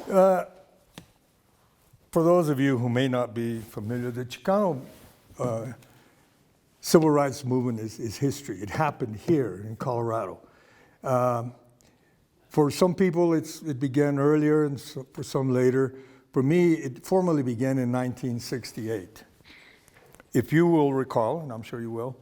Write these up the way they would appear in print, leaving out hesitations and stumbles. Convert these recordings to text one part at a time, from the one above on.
For those of you who may not be familiar, the Chicano civil rights movement is history. It happened here in Colorado. For some people, it began earlier, and for some later. For me, it formally began in 1968. If you will recall, and I'm sure you will,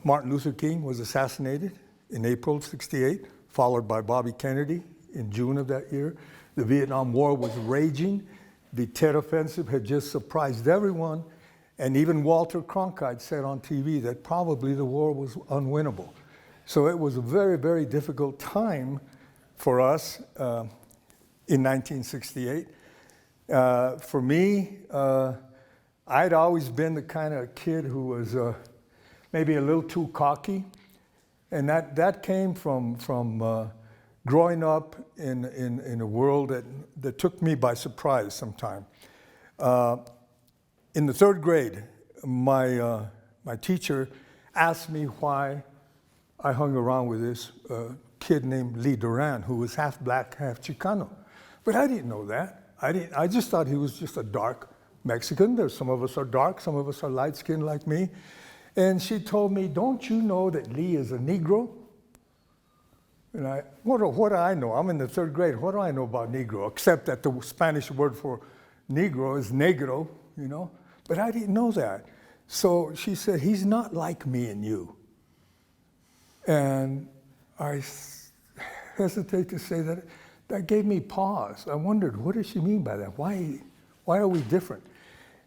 Martin Luther King was assassinated in April of '68, followed by Bobby Kennedy in June of that year. The Vietnam War was raging. The Tet Offensive had just surprised everyone. And even Walter Cronkite said on TV that probably the war was unwinnable. So it was a very, very difficult time for us in 1968. For me, I'd always been the kind of kid who was maybe a little too cocky. And that came from growing up in a world that took me by surprise sometime. In the third grade, my teacher asked me why I hung around with this kid named Lee Duran, who was half black, half Chicano. But I didn't know that. I just thought he was just a dark Mexican. Some of us are dark, some of us are light-skinned like me. And she told me, "Don't you know that Lee is a Negro?" And what do I know? I'm in the third grade. What do I know about Negro? Except that the Spanish word for Negro is negro, you know? But I didn't know that. So she said, "He's not like me and you." And I hesitate to say that gave me pause. I wondered, what does she mean by that? Why are we different?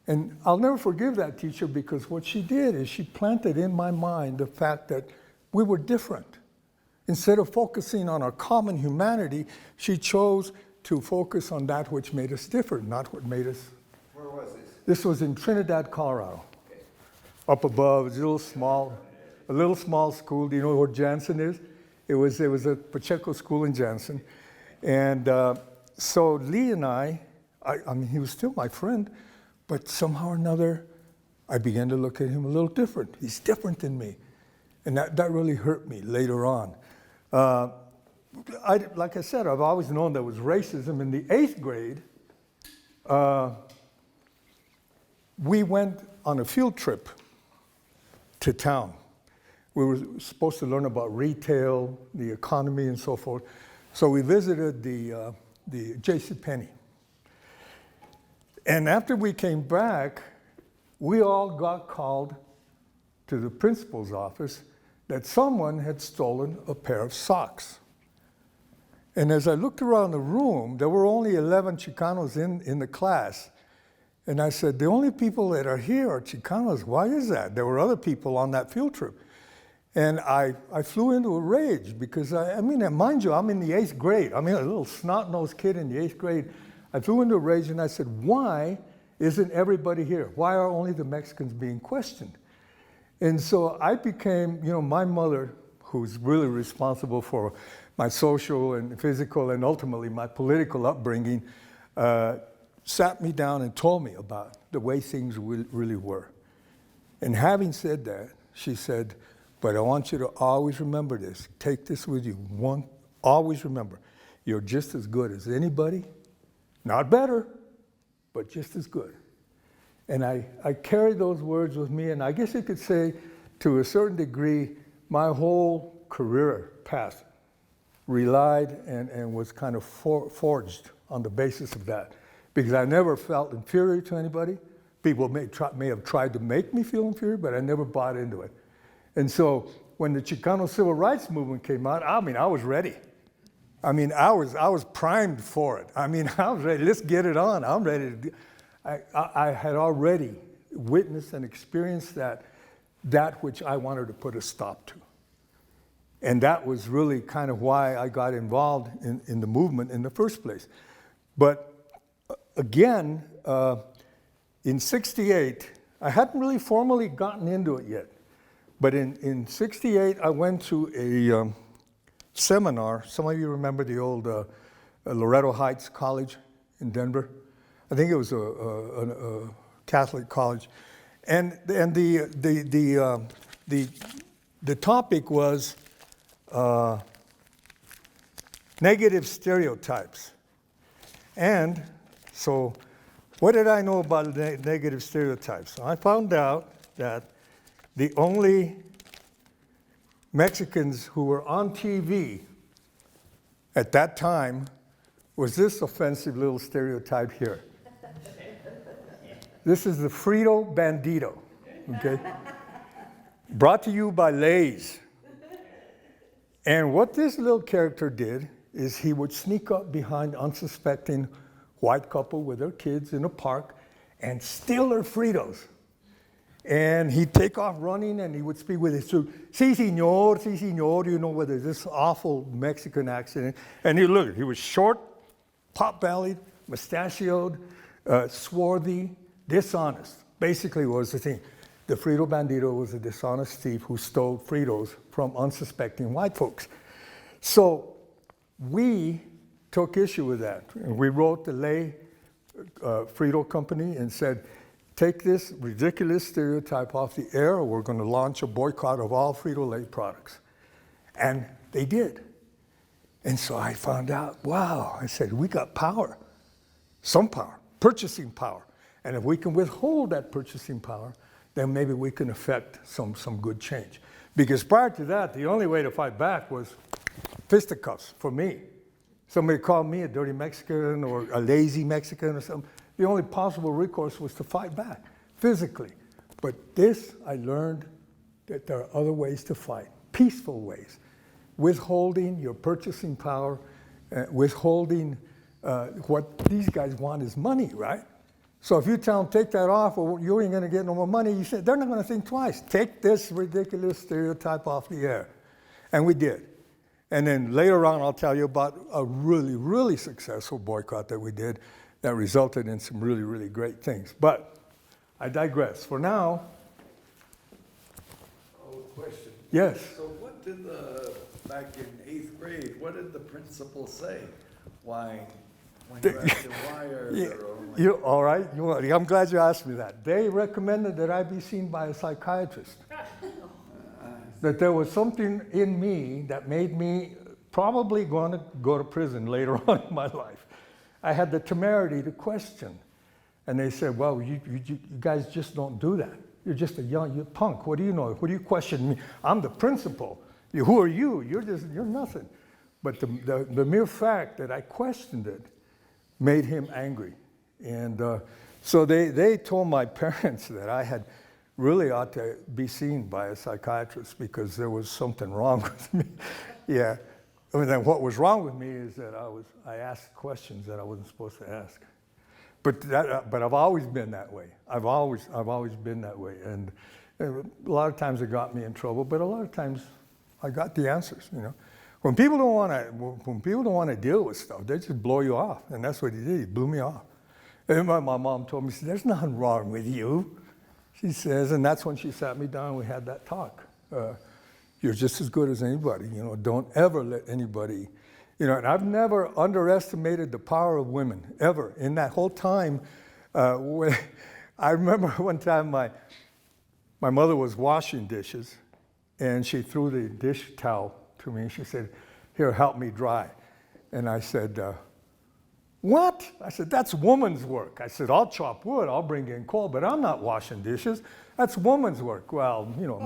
And I'll never forgive that teacher, because what she did is she planted in my mind the fact that we were different. Instead of focusing on our common humanity, she chose to focus on that which made us different, not what made us. Where was this? This was in Trinidad, Colorado. Okay. Up above, it's a little small school. Do you know where Jansen is? It was a Pacheco school in Jansen. And so Lee and I mean, he was still my friend, but somehow or another, I began to look at him a little different. He's different than me. And that really hurt me later on. Like I said, I've always known there was racism. In the 8th grade, we went on a field trip to town. We were supposed to learn about retail, the economy, and so forth. So we visited the JCPenney. And after we came back, we all got called to the principal's office that someone had stolen a pair of socks. And as I looked around the room, there were only 11 Chicanos in the class. And I said, "The only people that are here are Chicanos. Why is that?" There were other people on that field trip. And I flew into a rage because, I mean, mind you, I'm in the 8th grade. I mean, a little snot-nosed kid in the 8th grade. I flew into a rage and I said, "Why isn't everybody here? Why are only the Mexicans being questioned?" And so I became, my mother, who's really responsible for my social and physical and ultimately my political upbringing, sat me down and told me about the way things really were. And having said that, she said, "But I want you to always remember this. Take this with you. Always remember, you're just as good as anybody. Not better, but just as good." And I carried those words with me, and I guess you could say, to a certain degree, my whole career path relied and was kind of forged on the basis of that. Because I never felt inferior to anybody. People may have tried to make me feel inferior, but I never bought into it. And so when the Chicano Civil Rights Movement came out, I mean, I was ready. I mean, I was primed for it. I mean, I was ready. Let's get it on. I'm ready to do. I had already witnessed and experienced that which I wanted to put a stop to. And that was really kind of why I got involved in the movement in the first place. But again, in '68, I hadn't really formally gotten into it yet. But in '68, I went to a seminar. Some of you remember the old Loretto Heights College in Denver. I think it was a Catholic college, and the topic was negative stereotypes. And so what did I know about negative stereotypes? I found out that the only Mexicans who were on TV at that time was this offensive little stereotype here. This is the Frito Bandito, okay? Brought to you by Lay's. And what this little character did is he would sneak up behind unsuspecting white couple with their kids in a park and steal their Fritos. And he'd take off running and he would speak with his si señor, you know, with this awful Mexican accent. And he was short, pot-bellied, mustachioed, swarthy, dishonest. Basically was the thing. The Frito Bandito was a dishonest thief who stole Fritos from unsuspecting white folks. So we took issue with that. And we wrote the Lay Frito company and said, take this ridiculous stereotype off the air or we're going to launch a boycott of all FritoLay products. And they did. And so I found out, wow, I said, we got power, some power, purchasing power. And if we can withhold that purchasing power, then maybe we can affect some good change. Because prior to that, the only way to fight back was fisticuffs for me. Somebody called me a dirty Mexican or a lazy Mexican or something. The only possible recourse was to fight back physically. But this, I learned that there are other ways to fight, peaceful ways. Withholding your purchasing power, withholding what these guys want is money, right? So if you tell them, take that off or you ain't gonna get no more money, you say, they're not gonna think twice. Take this ridiculous stereotype off the air. And we did. And then later on, I'll tell you about a really, really successful boycott that we did that resulted in some really, really great things. But I digress. For now. Oh, question. Yes. So what did back in 8th grade, what did the principal say? Why, when you asked him why or all right, I'm glad you asked me that. They recommended that I be seen by a psychiatrist. That there was something in me that made me probably going to go to prison later on in my life. I had the temerity to question. And they said, well, you guys just don't do that. You're just you're punk. What do you know? What do you question me? I'm the principal. Who are you? You're nothing. But the mere fact that I questioned it made him angry. And so they told my parents that I had really ought to be seen by a psychiatrist because there was something wrong with me. Yeah. I mean, what was wrong with me is that I asked questions that I wasn't supposed to ask. But I've always been that way. I've always been that way. And a lot of times it got me in trouble, but a lot of times I got the answers, you know. When people don't want to deal with stuff, they just blow you off. And that's what he did. He blew me off. And my mom told me, she said, there's nothing wrong with you. She says, and that's when she sat me down and we had that talk. You're just as good as anybody, you know, don't ever let anybody, you know, and I've never underestimated the power of women, ever. In that whole time, when I remember one time my mother was washing dishes and she threw the dish towel to me and she said, here, help me dry. And I said, what? I said, that's woman's work. I said, I'll chop wood, I'll bring in coal, but I'm not washing dishes. That's woman's work. Well, you know,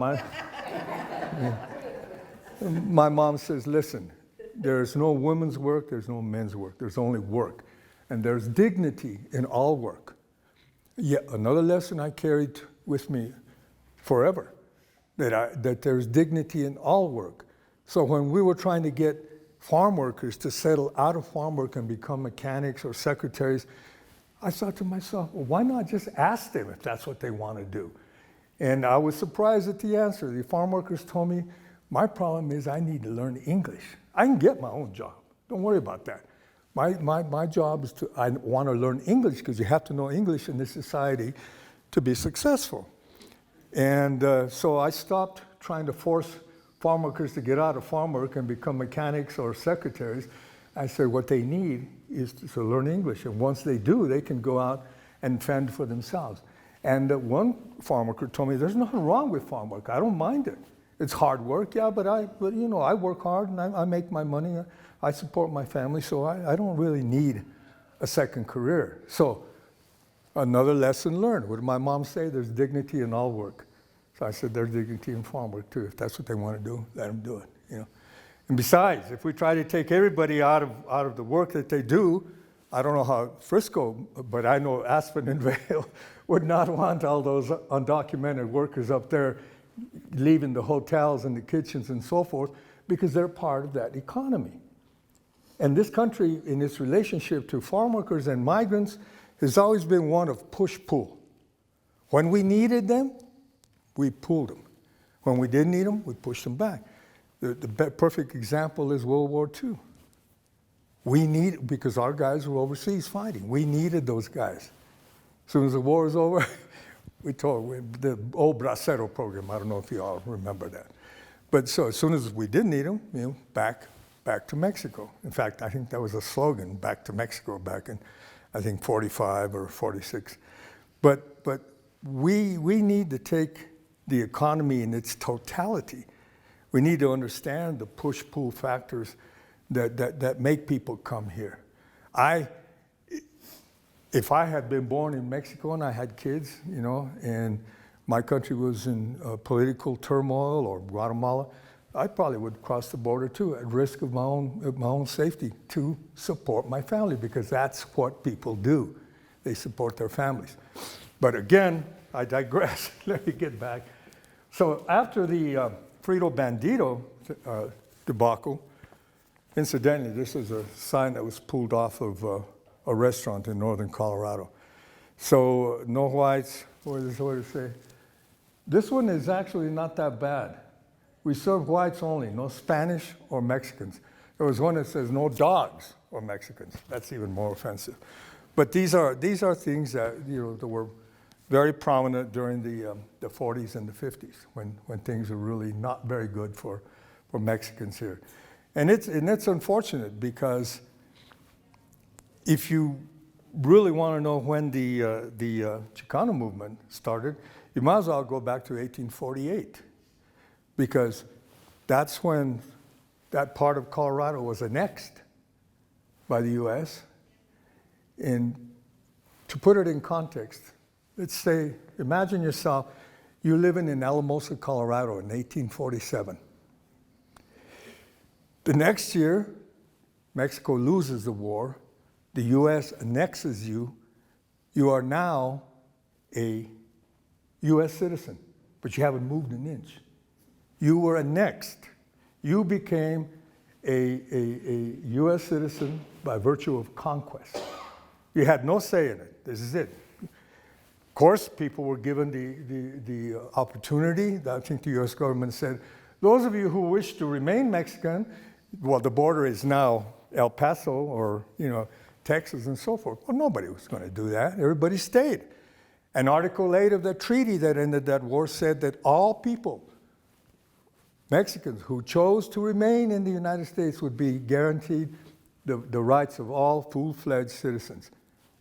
my mom says, listen, there's no women's work, there's no men's work, there's only work. And there's dignity in all work. Yet another lesson I carried with me forever, that there's dignity in all work. So when we were trying to get farm workers to settle out of farm work and become mechanics or secretaries, I thought to myself, well, why not just ask them if that's what they want to do? And I was surprised at the answer. The farm workers told me, my problem is I need to learn English. I can get my own job. Don't worry about that. My job is I want to learn English because you have to know English in this society to be successful. And so I stopped trying to force farm workers to get out of farm work and become mechanics or secretaries. I said what they need is to learn English. And once they do, they can go out and fend for themselves. And one farm worker told me, there's nothing wrong with farm work. I don't mind it. It's hard work, yeah, but you know, I work hard and I make my money. I support my family, so I don't really need a second career. So another lesson learned. What did my mom say? There's dignity in all work. So I said, there's dignity in farm work too. If that's what they want to do, let them do it. You know. And besides, if we try to take everybody out of the work that they do, I don't know how Frisco, but I know Aspen and Vail would not want all those undocumented workers up there leaving the hotels and the kitchens and so forth, because they're part of that economy. And this country, in its relationship to farm workers and migrants, has always been one of push-pull. When we needed them, we pulled them. When we didn't need them, we pushed them back. The perfect example is World War II. Because our guys were overseas fighting. We needed those guys. As soon as the war was over, the old Bracero program, I don't know if you all remember that. But so as soon as we didn't need them, you know, back to Mexico. In fact, I think that was a slogan, back to Mexico, back in, I think, 45 or 46. But we need to take the economy in its totality. We need to understand the push-pull factors that make people come here. If I had been born in Mexico and I had kids, you know, and my country was in political turmoil, or Guatemala, I probably would cross the border too, at risk of my own safety, to support my family, because that's what people do. They support their families. But again, I digress. Let me get back. So after the Frito Bandito debacle, incidentally, this is a sign that was pulled off of a restaurant in northern Colorado. So no whites, what does it say? This one is actually not that bad. We serve whites only, no Spanish or Mexicans. There was one that says no dogs or Mexicans. That's even more offensive. But these are things that, you know, that were very prominent during the 40s and the 50s, when things were really not very good for Mexicans here. And it's unfortunate, because if you really want to know when the Chicano movement started, you might as well go back to 1848, because that's when that part of Colorado was annexed by the U.S. And to put it in context, let's say, imagine yourself, you're living in Alamosa, Colorado in 1847. The next year, Mexico loses the war, the U.S. annexes you, you are now a U.S. citizen, but you haven't moved an inch. You were annexed. You became a U.S. citizen by virtue of conquest. You had no say in it. This is it. Of course, people were given the opportunity. I think the U.S. government said, those of you who wish to remain Mexican, well, the border is now El Paso or, you know, Texas and so forth. Well, nobody was going to do that. Everybody stayed. And Article 8 of the treaty that ended that war said that all people, Mexicans who chose to remain in the United States, would be guaranteed the rights of all full-fledged citizens.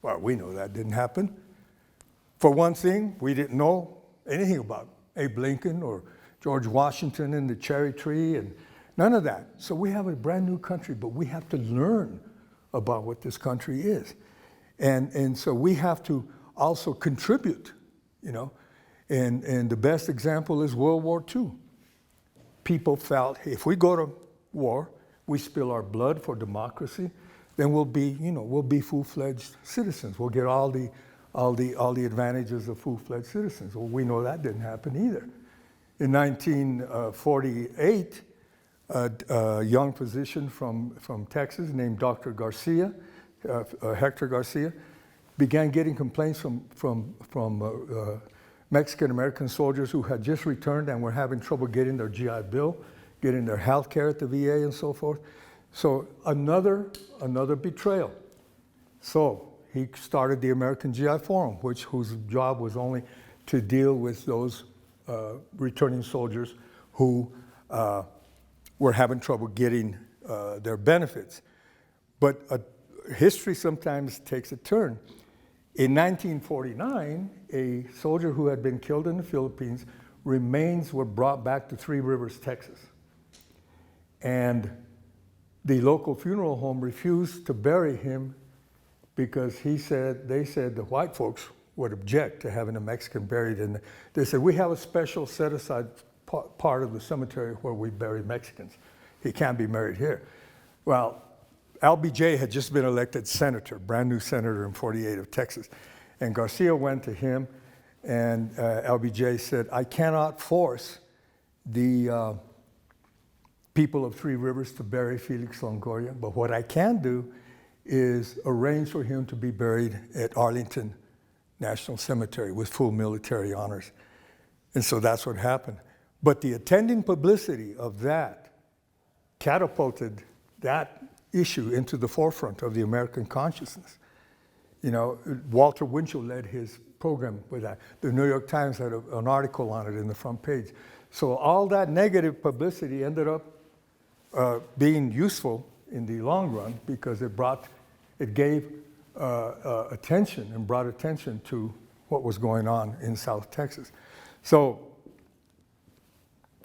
Well, we know that didn't happen. For one thing, we didn't know anything about Abe Lincoln or George Washington and the cherry tree, and none of that. So we have a brand new country, but we have to learn about what this country is. And so we have to also contribute, you know. And the best example is World War II. People felt, hey, if we go to war, we spill our blood for democracy, then we'll be full-fledged citizens. We'll get all the advantages of full-fledged citizens. Well, we know that didn't happen either. In 1948, a young physician from Texas named Dr. Garcia, Hector Garcia, began getting complaints from Mexican-American soldiers who had just returned and were having trouble getting their GI Bill, getting their health care at the VA and so forth. So another betrayal. So he started the American GI Forum, whose job was only to deal with those returning soldiers who were having trouble getting their benefits. But history sometimes takes a turn. In 1949, a soldier who had been killed in the Philippines remains were brought back to Three Rivers, Texas. And the local funeral home refused to bury him because they said the white folks would object to having a Mexican buried in there. They said, we have a special set-aside part of the cemetery where we bury Mexicans. He can't be buried here. Well, LBJ had just been elected senator, brand new senator in 48 of Texas. And Garcia went to him, and LBJ said, I cannot force the people of Three Rivers to bury Felix Longoria, but what I can do is arrange for him to be buried at Arlington National Cemetery with full military honors. And so that's what happened. But the attending publicity of that catapulted that issue into the forefront of the American consciousness. You know, Walter Winchell led his program with that. The New York Times had an article on it in the front page. So all that negative publicity ended up being useful in the long run because it gave attention and brought attention to what was going on in South Texas. So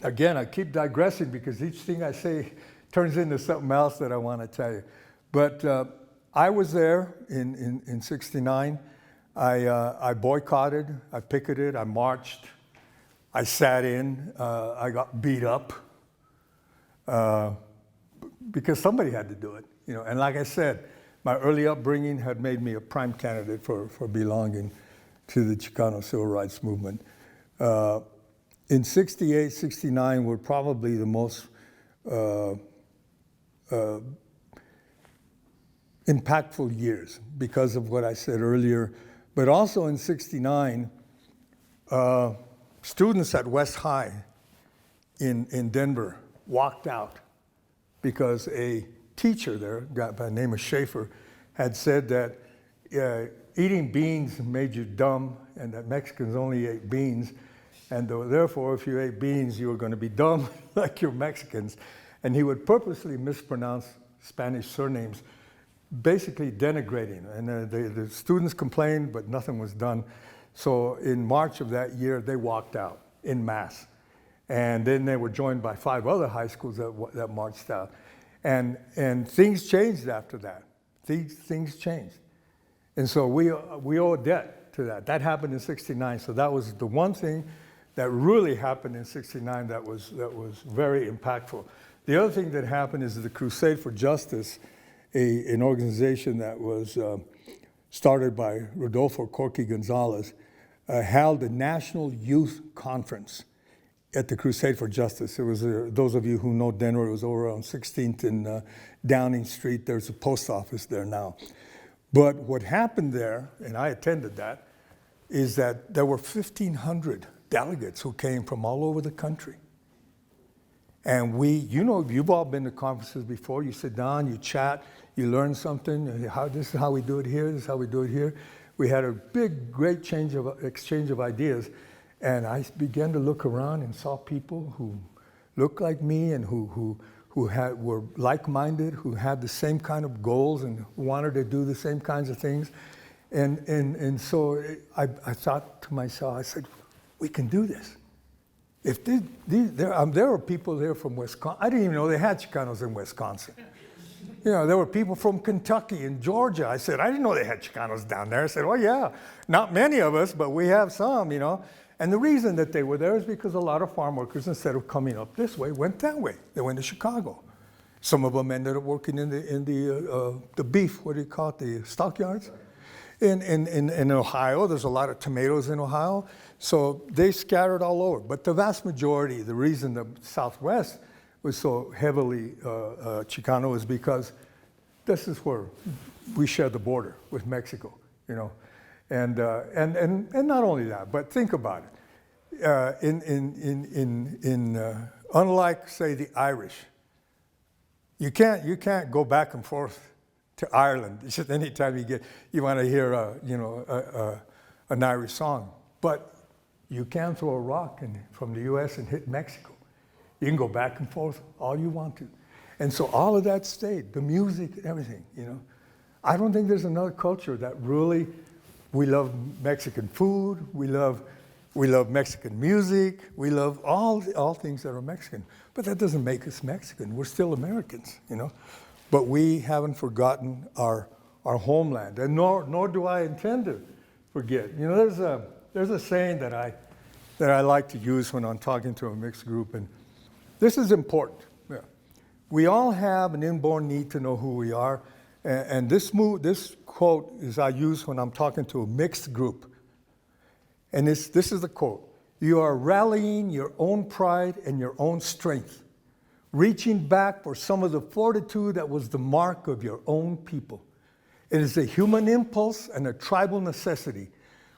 again, I keep digressing because each thing I say turns into something else that I want to tell you. But I was there in 69. I boycotted, I picketed, I marched, I sat in, I got beat up because somebody had to do it. You know, and like I said, my early upbringing had made me a prime candidate for belonging to the Chicano civil rights movement. In 68, 69 were probably the most impactful years because of what I said earlier. But also in 69, students at West High in Denver walked out because a teacher there, a guy by the name of Schaefer, had said that eating beans made you dumb and that Mexicans only ate beans. And therefore, if you ate beans, you were going to be dumb like your Mexicans. And he would purposely mispronounce Spanish surnames, basically denigrating. And the students complained, but nothing was done. So in March of that year, they walked out en masse. And then they were joined by 5 other high schools that marched out. And things changed after that. Things changed. And so we owe a debt to that. That happened in 69. So that was the one thing that really happened in 69 that was very impactful. The other thing that happened is the Crusade for Justice, an organization that was started by Rodolfo Corky Gonzalez, held a national youth conference at the Crusade for Justice. It was, those of you who know Denver, it was over on 16th and Downing Street. There's a post office there now. But what happened there, and I attended that, is that there were 1,500 delegates who came from all over the country. And you've all been to conferences before. You sit down, you chat, you learn something. This is how we do it here, this is how we do it here. We had a great exchange of ideas. And I began to look around and saw people who looked like me and who were like-minded, who had the same kind of goals and wanted to do the same kinds of things. And so I thought to myself, I said, we can do this. If there were people there from Wisconsin. I didn't even know they had Chicanos in Wisconsin. You know, there were people from Kentucky and Georgia. I said, I didn't know they had Chicanos down there. I said, well, yeah, not many of us, but we have some, you know. And the reason that they were there is because a lot of farm workers, instead of coming up this way, went that way. They went to Chicago. Some of them ended up working in the beef, what do you call it, the stockyards? In Ohio, there's a lot of tomatoes in Ohio. So they scattered all over. But the vast majority, the reason the Southwest was so heavily Chicano is because this is where we share the border with Mexico, you know. And not only that, but think about it. Unlike, say, the Irish, you can't go back and forth to Ireland. It's just anytime you want to hear an Irish song, but you can throw a rock from the U.S. and hit Mexico. You can go back and forth all you want to, and so all of that stayed. The music, everything. You know, I don't think there's another culture that really. We love Mexican food. We love We love Mexican music. We love all things that are Mexican. But that doesn't make us Mexican. We're still Americans, you know. But we haven't forgotten our homeland, and nor do I intend to forget. You know, there's a saying that I like to use when I'm talking to a mixed group, and this is important. Yeah. We all have an inborn need to know who we are, and this quote is I use when I'm talking to a mixed group. And this is the quote: "You are rallying your own pride and your own strength, reaching back for some of the fortitude that was the mark of your own people. It is a human impulse and a tribal necessity.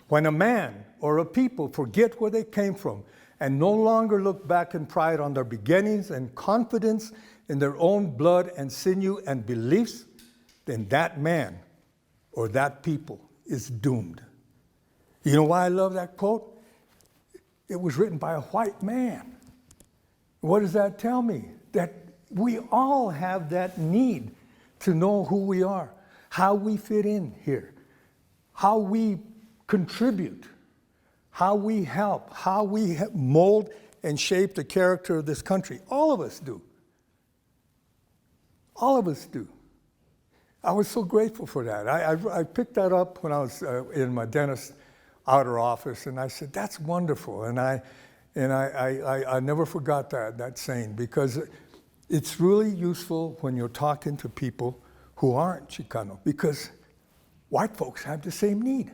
When a man or a people forget where they came from and no longer look back in pride on their beginnings and confidence in their own blood and sinew and beliefs, then that man or that people is doomed." You know why I love that quote? It was written by a white man. What does that tell me? That we all have that need to know who we are, how we fit in here, how we contribute, how we help, how we mold and shape the character of this country. All of us do. All of us do. I was so grateful for that. I picked that up when I was in my dentist's outer office, and I said, that's wonderful. And I never forgot that saying, because it's really useful when you're talking to people who aren't Chicano, because white folks have the same need.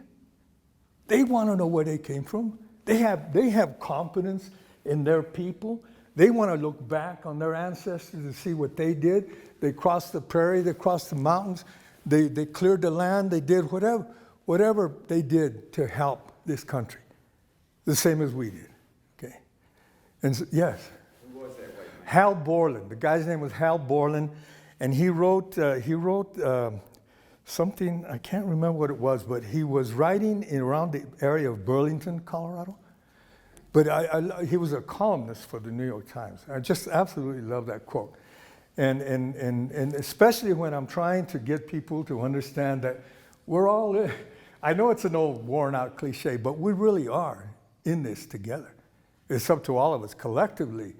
They want to know where they came from. They have confidence in their people. They want to look back on their ancestors to see what they did. They crossed the prairie, they crossed the mountains, they cleared the land, they did whatever they did to help this country, the same as we did. Okay, and so, yes. Who was that white man? Hal Borland. The guy's name was Hal Borland, and he wrote something, I can't remember what it was, but he was writing around the area of Burlington, Colorado. But he was a columnist for the New York Times. I just absolutely love that quote. And especially when I'm trying to get people to understand that we're all, I know it's an old worn out cliche, but we really are in this together. It's up to all of us collectively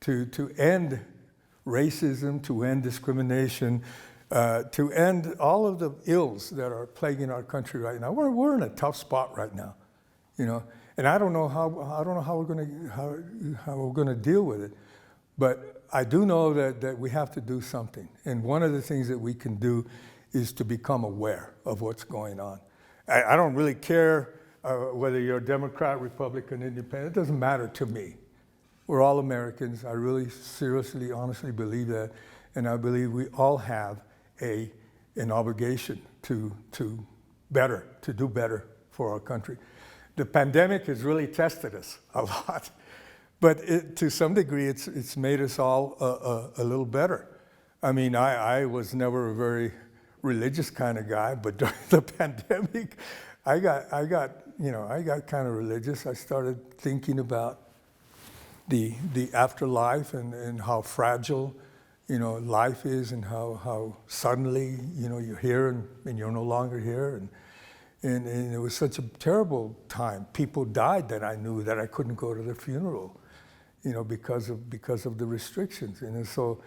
to end racism, to end discrimination, to end all of the ills that are plaguing our country right now. We're in a tough spot right now, you know, and I don't know how we're gonna deal with it, but I do know that we have to do something. And one of the things that we can do is to become aware of what's going on. I don't really care whether you're a Democrat, Republican, Independent. It doesn't matter to me. We're all Americans. I really seriously, honestly believe that. And I believe we all have an obligation to do better for our country. The pandemic has really tested us a lot. But to some degree, it's made us all a little better. I mean, I was never a very religious kind of guy, but during the pandemic, I got kind of religious. I started thinking about the afterlife and how fragile, you know, life is, and how suddenly, you know, you're here and you're no longer here, and it was such a terrible time. People died that I knew that I couldn't go to their funeral, you know, because of the restrictions. And so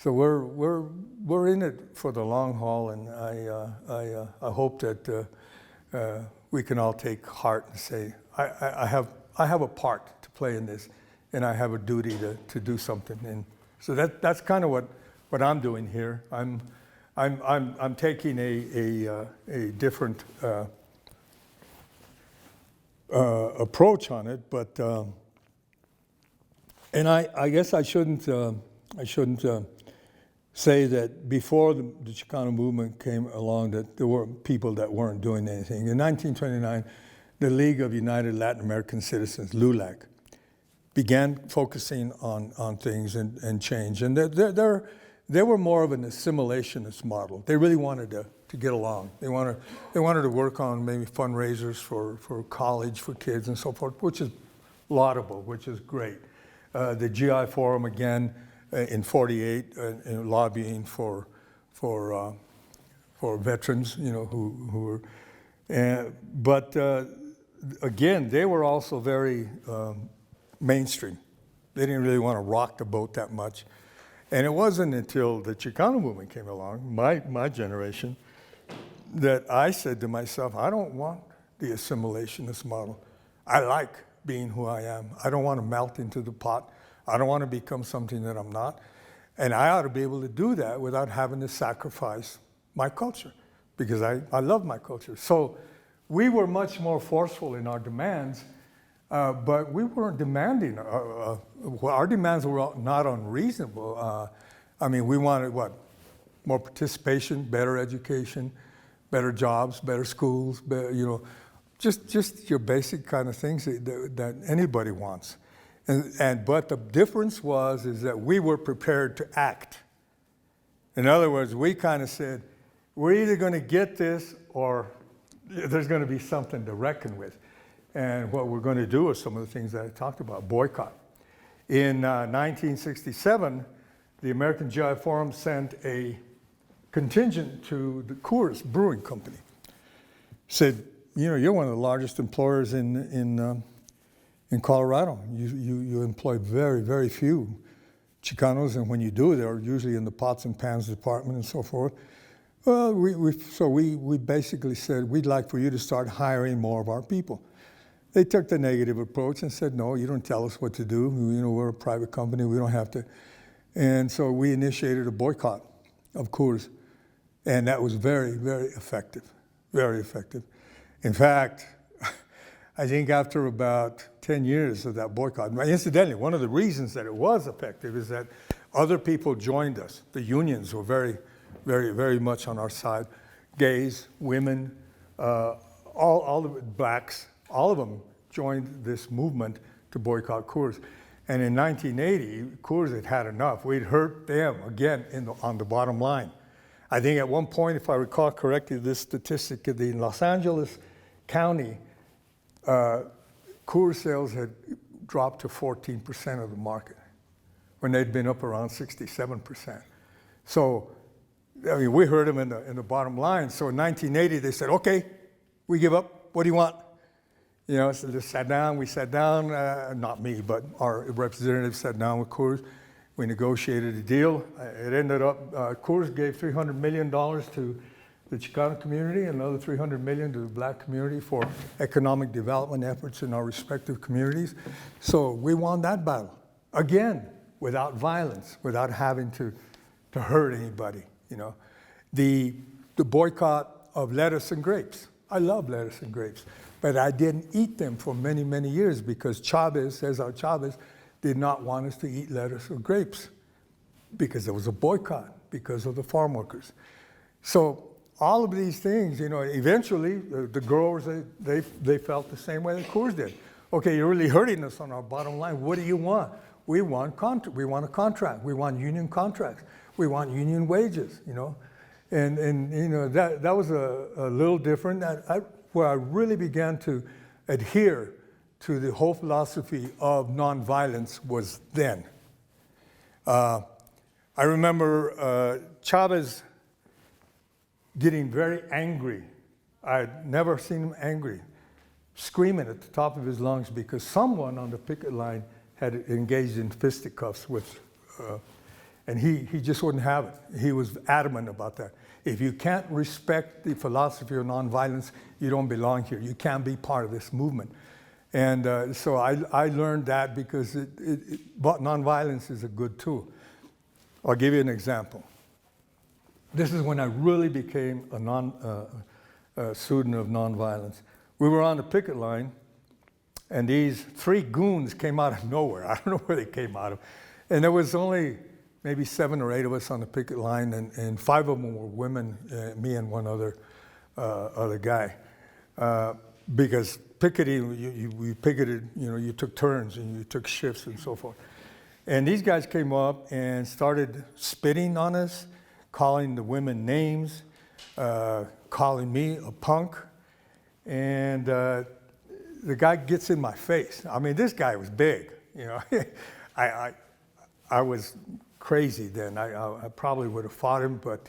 we're in it for the long haul, and I hope that we can all take heart and say, I have a part to play in this, and I have a duty to do something. And so that's kind of what I'm doing here. I'm taking a different approach on it, but and I guess I shouldn't say that before the Chicano movement came along that there were people that weren't doing anything. In 1929, the League of United Latin American Citizens, LULAC, began focusing on things and change. And they were more of an assimilationist model. They really wanted to get along. They wanted to work on maybe fundraisers for college for kids and so forth, which is laudable, which is great. The GI Forum, again, in '48, lobbying for veterans, you know, who were. But again, they were also very mainstream. They didn't really want to rock the boat that much. And it wasn't until the Chicano movement came along, my generation, that I said to myself, I don't want the assimilationist model. I like being who I am. I don't want to melt into the pot. I don't want to become something that I'm not. And I ought to be able to do that without having to sacrifice my culture, because I love my culture. So we were much more forceful in our demands, but we weren't demanding. Our demands were not unreasonable. I mean, we wanted what? More participation, better education, better jobs, better schools, just your basic kind of things that anybody wants. But the difference is that we were prepared to act. In other words, we kind of said, we're either going to get this or there's going to be something to reckon with. And what we're going to do is some of the things that I talked about, boycott. In 1967, the American GI Forum sent a contingent to the Coors Brewing Company. Said, you're one of the largest employers in Colorado. You employ very, very few Chicanos, and when you do, they're usually in the pots and pans department and so forth. Well, we basically said, we'd like for you to start hiring more of our people. They took the negative approach and said, no, you don't tell us what to do. We're a private company, we don't have to. And so we initiated a boycott of Coors. And that was very, very effective, very effective. In fact, I think after about 10 years of that boycott, incidentally, one of the reasons that it was effective is that other people joined us. The unions were very, very, very much on our side. Gays, women, all the blacks, all of them joined this movement to boycott Coors. And in 1980, Coors had enough. We'd hurt them again on the bottom line. I think at one point, if I recall correctly, this statistic in Los Angeles County, Coors sales had dropped to 14% of the market when they'd been up around 67%. So, I mean, we heard them in the bottom line. So in 1980, they said, okay, we give up. What do you want? So they sat down. We sat down, not me, but our representatives sat down with Coors. We negotiated a deal. It ended up, Coors gave $300 million to the Chicano community, another $300 million to the black community for economic development efforts in our respective communities. So we won that battle, again, without violence, without having to hurt anybody, The boycott of lettuce and grapes. I love lettuce and grapes, but I didn't eat them for many, many years because Cesar Chavez, did not want us to eat lettuce or grapes because there was a boycott because of the farm workers. So all of these things, eventually the growers, they felt the same way that Coors did. Okay, you're really hurting us on our bottom line. What do you want? We want a contract. We want union contracts. We want union wages, And that was a little different. Where I really began to adhere to the whole philosophy of nonviolence was then. I remember Chavez getting very angry. I'd never seen him angry, screaming at the top of his lungs because someone on the picket line had engaged in fisticuffs with, and he just wouldn't have it. He was adamant about that. If you can't respect the philosophy of nonviolence, you don't belong here. You can't be part of this movement. And so I learned that because nonviolence is a good tool. I'll give you an example. This is when I really became a student of nonviolence. We were on the picket line, and these three goons came out of nowhere. I don't know where they came out of. And there was only maybe 7 or 8 of us on the picket line, and 5 of them were women, me and one other guy. Because picketing, we picketed, you took turns and you took shifts and so forth. And these guys came up and started spitting on us, calling the women names, calling me a punk. And the guy gets in my face. I mean, this guy was big, I was crazy then. I probably would have fought him, but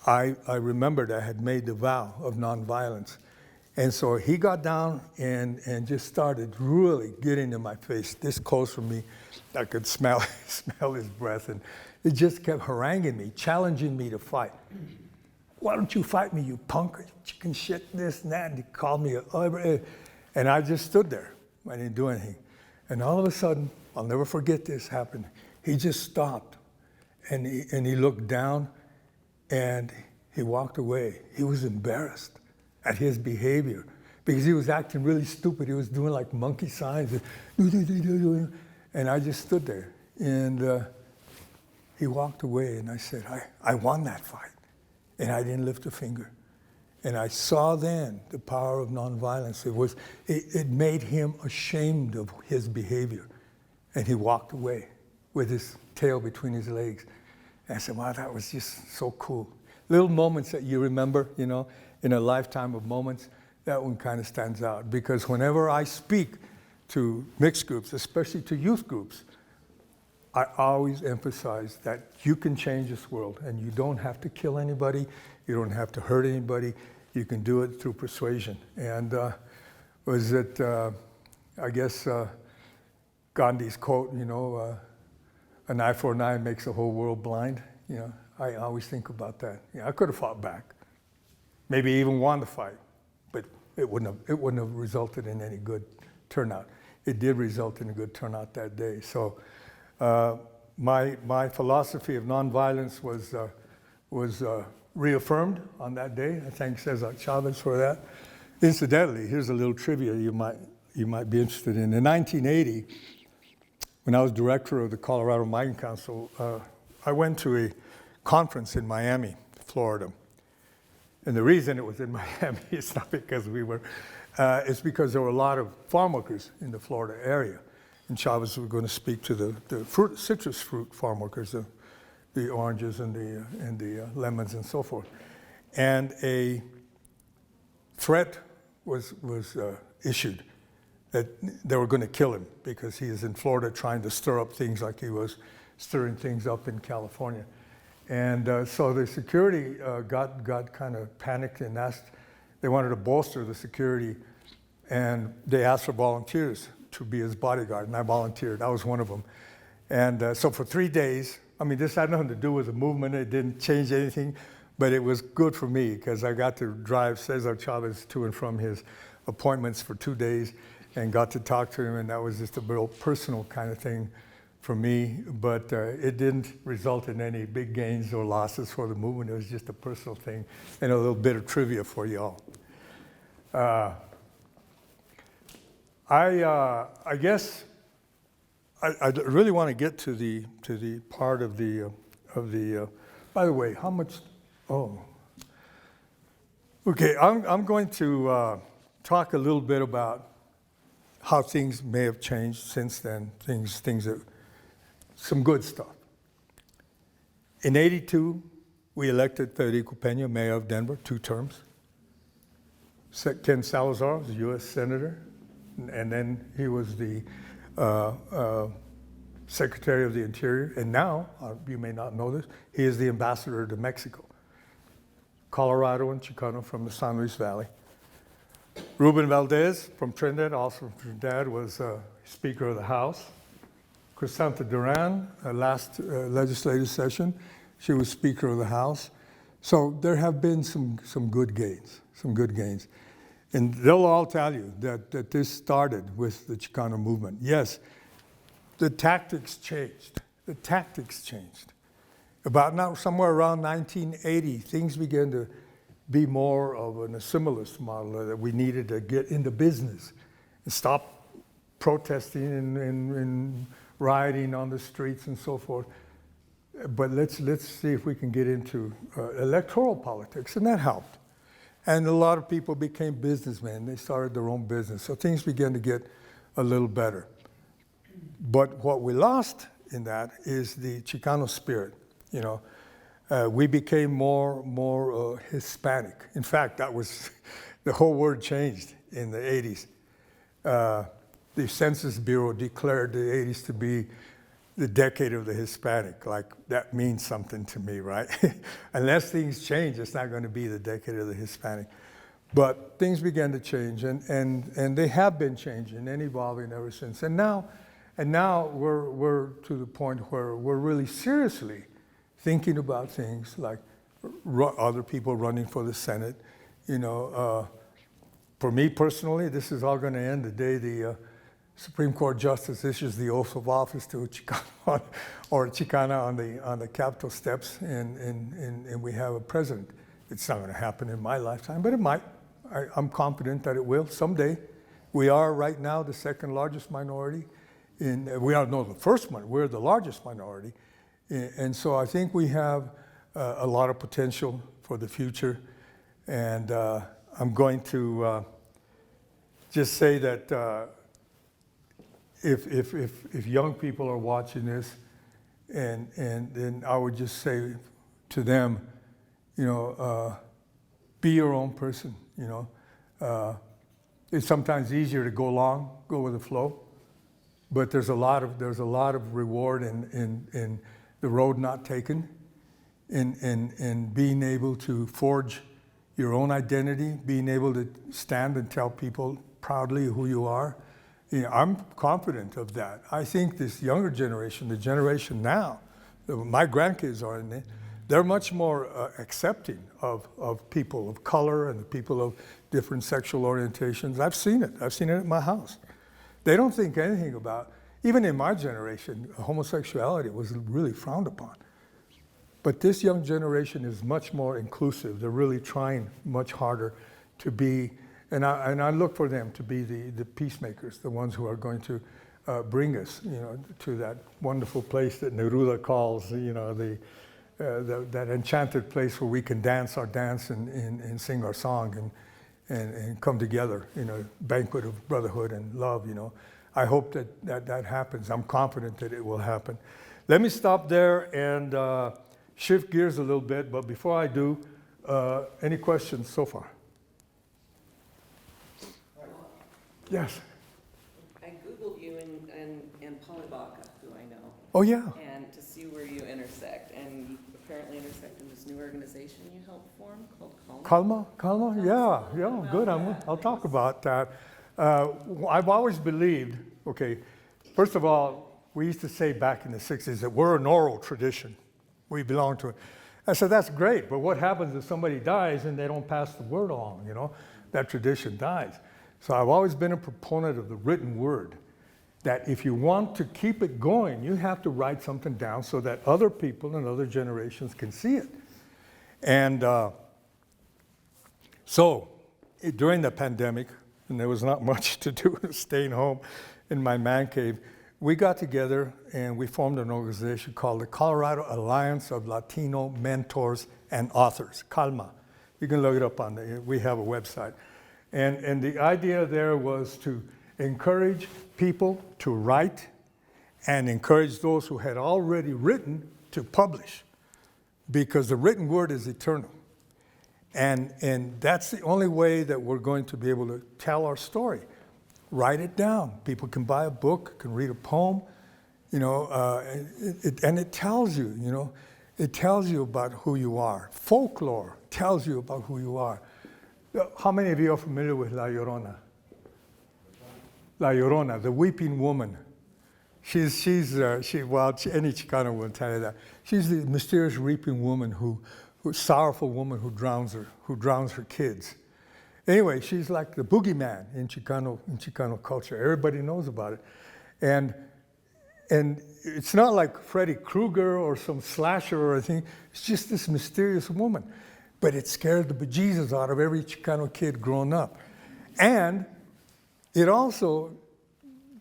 I remembered I had made the vow of nonviolence. And so he got down and just started really getting in my face, this close from me. I could smell his breath, and it just kept haranguing me, challenging me to fight. Why don't you fight me, you punk, chicken shit, this and that. And he called me and I just stood there. I didn't do anything. And all of a sudden, I'll never forget this happened. He just stopped, and he looked down, and he walked away. He was embarrassed at his behavior because he was acting really stupid. He was doing like monkey signs. And I just stood there. And he walked away, and I said, I won that fight. And I didn't lift a finger. And I saw then the power of nonviolence. It made him ashamed of his behavior. And he walked away with his tail between his legs. And I said, wow, that was just so cool. Little moments that you remember, you know, in a lifetime of moments, that one kind of stands out. Because whenever I speak to mixed groups, especially to youth groups, I always emphasize that you can change this world, and you don't have to kill anybody, you don't have to hurt anybody, you can do it through persuasion. And I guess Gandhi's quote, you know, an eye for an eye makes the whole world blind. You know, I always think about that. You know, I could have fought back, maybe even won the fight, but it wouldn't have resulted in any good turnout. It did result in a good turnout that day. So my philosophy of nonviolence was reaffirmed on that day. I thank Cesar Chavez for that. Incidentally, here's a little trivia you might be interested in. In 1980, when I was director of the Colorado Migrant Council, I went to a conference in Miami, Florida. And the reason it was in Miami is not because it's because there were a lot of farm workers in the Florida area. And Chavez was going to speak to the citrus fruit farm workers, the oranges and the lemons and so forth. And a threat was issued that they were going to kill him because he is in Florida trying to stir up things like he was stirring things up in California. And so the security got kind of panicked and they wanted to bolster the security, and they asked for volunteers to be his bodyguard, and I volunteered. I was one of them. And so for 3 days, I mean, this had nothing to do with the movement. It didn't change anything, but it was good for me because I got to drive Cesar Chavez to and from his appointments for 2 days and got to talk to him, and that was just a real personal kind of thing for me. But it didn't result in any big gains or losses for the movement. It was just a personal thing, and a little bit of trivia for you all. I guess I really want to get to the part of the by the way, how much? Oh, okay. I'm going to talk a little bit about how things may have changed since then. Things that some good stuff. In '82, we elected Federico Peña, mayor of Denver, 2 terms. Ken Salazar was a U.S. senator. And then he was the Secretary of the Interior. And now, you may not know this, he is the ambassador to Mexico. Colorado and Chicano from the San Luis Valley. Ruben Valdez from Trinidad, also from Trinidad, was Speaker of the House. Crisanta Duran, last legislative session, she was Speaker of the House. So there have been some good gains, And they'll all tell you that this started with the Chicano movement. Yes, the tactics changed. About now, somewhere around 1980, things began to be more of an assimilist model, that we needed to get into business and stop protesting and rioting on the streets and so forth. But let's see if we can get into electoral politics, and that helped. And a lot of people became businessmen. They started their own business. So things began to get a little better. But what we lost in that is the Chicano spirit. You know, we became more Hispanic. In fact, that was, the whole word changed in the 80s. The Census Bureau declared the 80s to be the decade of the Hispanic. Like, that means something to me, right? Unless things change, it's not going to be the decade of the Hispanic. But things began to change, and they have been changing and evolving ever since. And now we're to the point where we're really seriously thinking about things like other people running for the Senate. For me personally, this is all going to end the day the Supreme Court Justice issues the oath of office to a Chicano or a Chicana on the Capitol steps, and we have a president. It's not going to happen in my lifetime, but it might. I'm confident that it will someday. We are right now the second largest minority. We are not the first one. We're the largest minority, and so I think we have a lot of potential for the future. And I'm going to just say that if young people are watching this, and then I would just say to them, be your own person. It's sometimes easier to go with the flow, but there's a lot of reward in the road not taken, in being able to forge your own identity, being able to stand and tell people proudly who you are. I'm confident of that. I think this younger generation, the generation now, my grandkids are in it, they're much more accepting of people of color and the people of different sexual orientations. I've seen it at my house. They don't think anything about, even in my generation, homosexuality was really frowned upon. But this young generation is much more inclusive. They're really trying much harder to be, and I look for them to be the peacemakers, the ones who are going to bring us, to that wonderful place that Neruda calls, that enchanted place where we can dance our dance and sing our song and come together in a banquet of brotherhood and love. I hope that happens. I'm confident that it will happen. Let me stop there and shift gears a little bit, but before I do, any questions so far? Yes. I Googled you in Polybaca, who I know. Oh, yeah. And to see where you intersect, and you apparently intersect in this new organization you helped form called Calma. Calma? Yeah, good. I'll talk about that. I've always believed, first of all, we used to say back in the 60s that we're an oral tradition. We belong to it. I said, that's great, but what happens if somebody dies and they don't pass the word along, That tradition dies. So I've always been a proponent of the written word, that if you want to keep it going, you have to write something down so that other people and other generations can see it. And so during the pandemic, and there was not much to do staying home in my man cave, we got together and we formed an organization called the Colorado Alliance of Latino Mentors and Authors, CALMA. You can look it up we have a website. And the idea there was to encourage people to write and encourage those who had already written to publish, because the written word is eternal. And that's the only way that we're going to be able to tell our story. Write it down. People can buy a book, can read a poem, and it tells you, it tells you about who you are. Folklore tells you about who you are. How many of you are familiar with La Llorona? La Llorona, the weeping woman. Any Chicano will tell you that. She's the mysterious weeping woman sorrowful woman who drowns her kids. Anyway, she's like the boogeyman in Chicano culture. Everybody knows about it. And it's not like Freddy Krueger or some slasher or anything. It's just this mysterious woman. But it scared the bejesus out of every Chicano kid growing up. And it also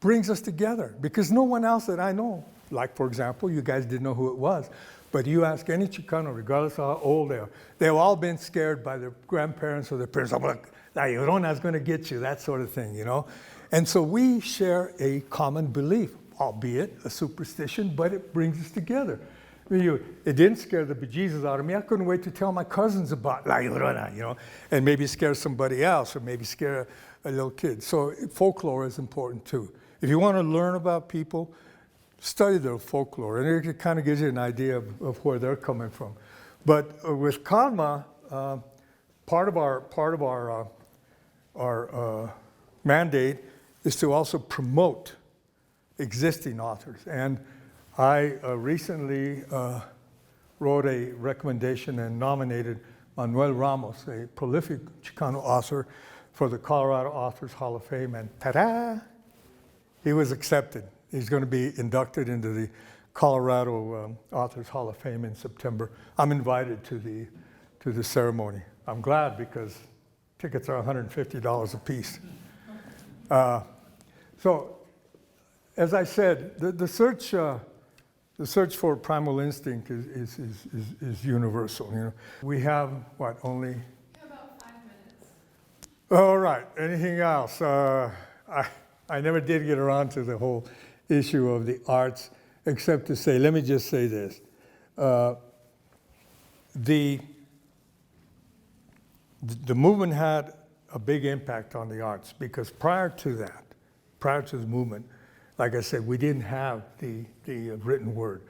brings us together, because no one else that I know, like, for example, you guys didn't know who it was, but you ask any Chicano, regardless of how old they are, they've all been scared by their grandparents or their parents. I'm like, La Llorona is going to get you, that sort of thing, And so we share a common belief, albeit a superstition, but it brings us together. It didn't scare the bejesus out of me. I couldn't wait to tell my cousins about La Llorona, and maybe scare somebody else, or maybe scare a little kid. So folklore is important too. If you want to learn about people, study their folklore, and it kind of gives you an idea of where they're coming from. But with Calma, part of our mandate is to also promote existing authors. And I recently wrote a recommendation and nominated Manuel Ramos, a prolific Chicano author, for the Colorado Authors Hall of Fame, and ta-da! He was accepted. He's going to be inducted into the Colorado Authors Hall of Fame in September. I'm invited to the ceremony. I'm glad because tickets are $150 a piece. So, as I said, the search for primal instinct is universal. You know, we have what, only? About 5 minutes. All right. Anything else? I never did get around to the whole issue of the arts, except to say, let me just say this. The movement had a big impact on the arts because prior to the movement, like I said, we didn't have the written word.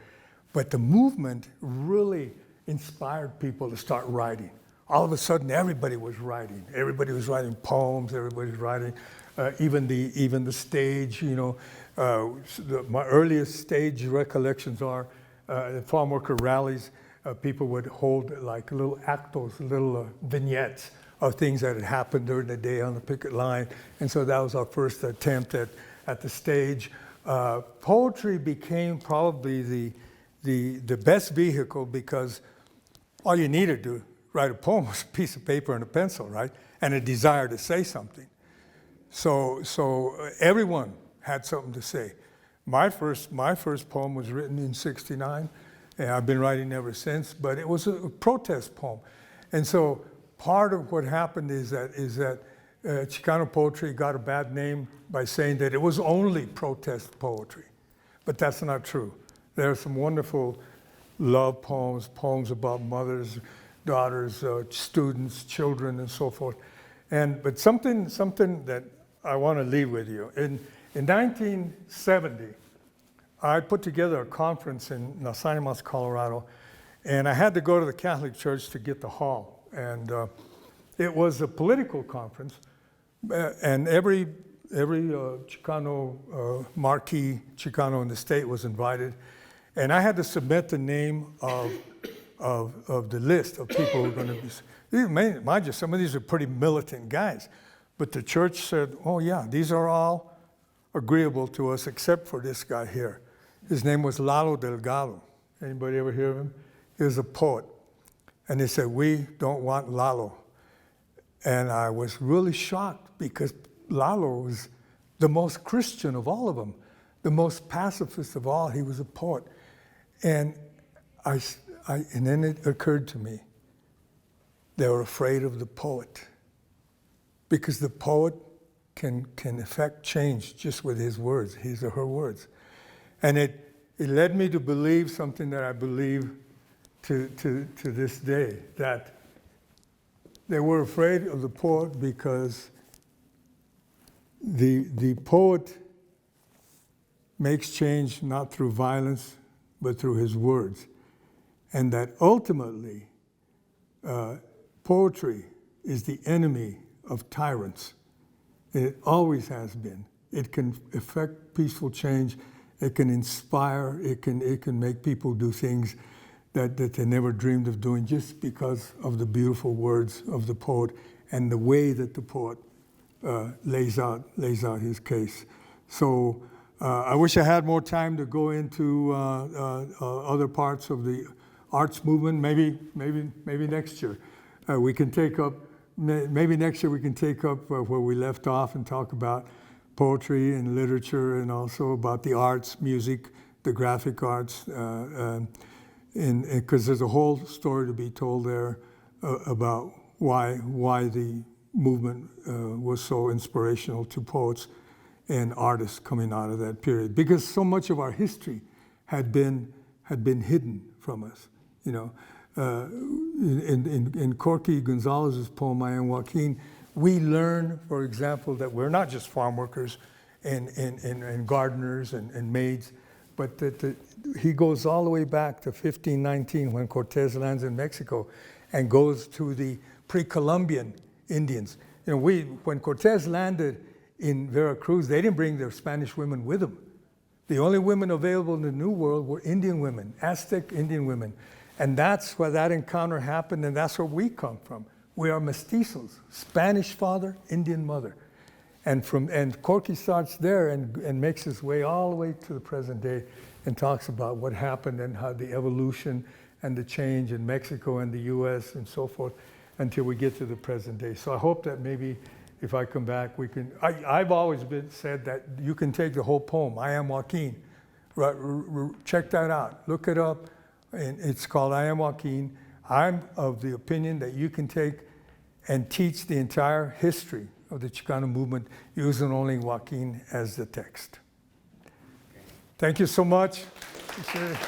But the movement really inspired people to start writing. All of a sudden, everybody was writing. Everybody was writing poems. Everybody was writing. Even the stage, you know. My earliest stage recollections are farm worker rallies. People would hold like little actos, little vignettes of things that had happened during the day on the picket line. And so that was our first attempt at the stage. Poetry became probably the best vehicle because all you needed to write a poem was a piece of paper and a pencil, right? And a desire to say something. So everyone had something to say. My first poem was written in '69, and I've been writing ever since, but it was a protest poem. And so part of what happened is that Chicano poetry got a bad name by saying that it was only protest poetry. But that's not true. There are some wonderful love poems, poems about mothers, daughters, students, children, and so forth. But something that I want to leave with you. In 1970, I put together a conference in Las Animas, Colorado, and I had to go to the Catholic Church to get the hall. And it was a political conference, and every Chicano, marquee Chicano in the state was invited. And I had to submit the name of the list of people who were going to be. Mind you, some of these are pretty militant guys. But the church said, oh yeah, these are all agreeable to us except for this guy here. His name was Lalo Delgado. Anybody ever hear of him? He was a poet. And they said, we don't want Lalo. And I was really shocked because Lalo was the most Christian of all of them, the most pacifist of all. He was a poet. And and then it occurred to me, they were afraid of the poet. Because the poet can effect change just with his words, his or her words. And it led me to believe something that I believe to this day, that they were afraid of the poet because the poet makes change not through violence, but through his words. And that ultimately, poetry is the enemy of tyrants. And it always has been. It can effect peaceful change. It can inspire. It can make people do things that they never dreamed of doing just because of the beautiful words of the poet and the way that the poet lays out his case. So I wish I had more time to go into other parts of the arts movement. Maybe next year we can take up. Maybe next year we can take up where we left off and talk about poetry and literature and also about the arts, music, the graphic arts, because there's a whole story to be told there about why the movement was so inspirational to poets and artists coming out of that period. Because so much of our history had been hidden from us, you know. In Corky Gonzalez's poem, I Am Joaquin, we learn, for example, that we're not just farm workers and gardeners and maids, but that he goes all the way back to 1519 when Cortez lands in Mexico and goes to the pre-Columbian Indians You know, when Cortez landed in Veracruz, they didn't bring their Spanish women with them. The only women available in the New World were Indian women, Aztec Indian women. And that's where that encounter happened, and that's where we come from. We are mestizos, Spanish father, Indian mother. And Corky starts there and makes his way all the way to the present day and talks about what happened and how the evolution and the change in Mexico and the US and so forth until we get to the present day. So I hope that maybe if I come back, we can, I've always said that you can take the whole poem, I Am Joaquin. Check that out, look it up. And it's called I Am Joaquin. I'm of the opinion that you can take and teach the entire history of the Chicano movement using only Joaquin as the text. Thank you so much. Appreciate it.